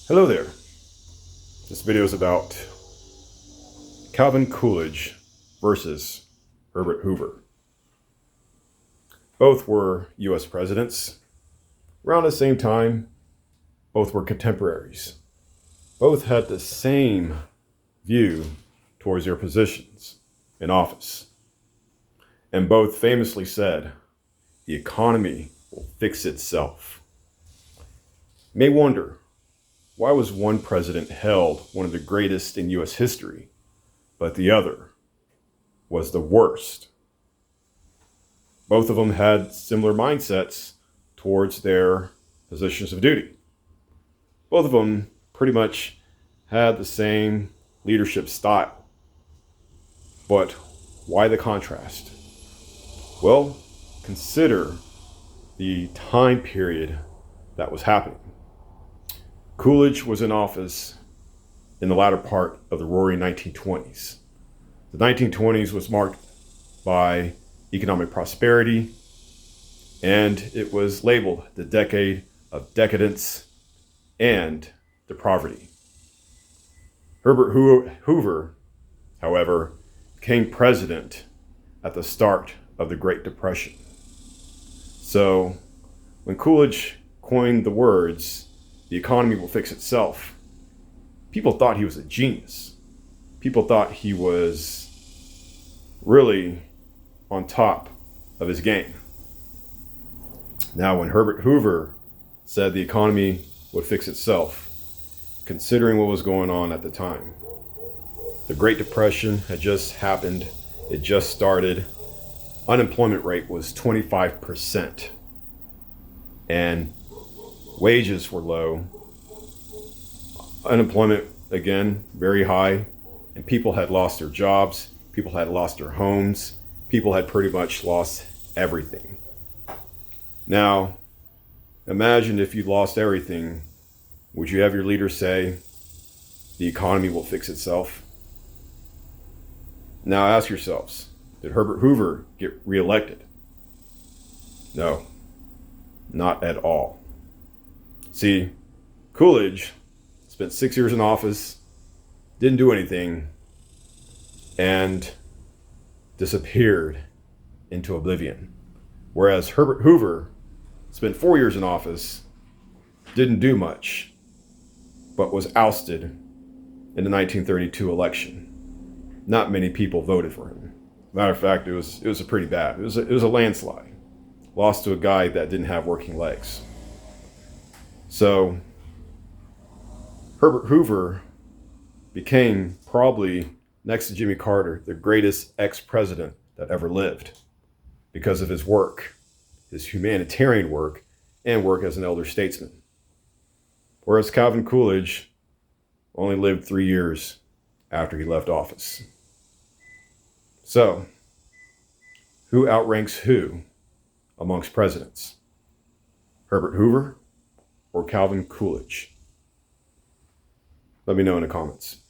Hello there. This video is about Calvin Coolidge versus Herbert Hoover. Both were U.S. presidents. Around the same time, both were contemporaries. Both had the same view towards their positions in office. And both famously said, "The economy will fix itself." You may wonder, why was one president held one of the greatest in U.S. history, but the other was the worst? Both of them had similar mindsets towards their positions of duty. Both of them pretty much had the same leadership style. But why the contrast? Well, consider the time period that was happening. Coolidge was in office in the latter part of the roaring 1920s. The 1920s was marked by economic prosperity, and it was labeled the decade of decadence and depravity. Herbert Hoover, however, became president at the start of the Great Depression. So when Coolidge coined the words, "The economy will fix itself," people thought he was a genius. People thought he was really on top of his game. Now, when Herbert Hoover said the economy would fix itself, considering what was going on at the time, the Great Depression had just happened. It just started. Unemployment rate was 25%. And wages were low. Unemployment, again, very high. And people had lost their jobs. People had lost their homes. People had pretty much lost everything. Now, imagine if you lost everything, would you have your leader say, "The economy will fix itself"? Now ask yourselves, did Herbert Hoover get reelected? No, not at all. See, Coolidge spent 6 years in office, didn't do anything, and disappeared into oblivion. Whereas Herbert Hoover spent 4 years in office, didn't do much, but was ousted in the 1932 election. Not many people voted for him. Matter of fact, it was a pretty bad. It was a landslide. Lost to a guy that didn't have working legs. So Herbert Hoover became, probably next to Jimmy Carter, the greatest ex-president that ever lived because of his work, his humanitarian work, and work as an elder statesman. Whereas Calvin Coolidge only lived 3 years after he left office. So, who outranks who amongst presidents? Herbert Hoover or Calvin Coolidge? Let me know in the comments.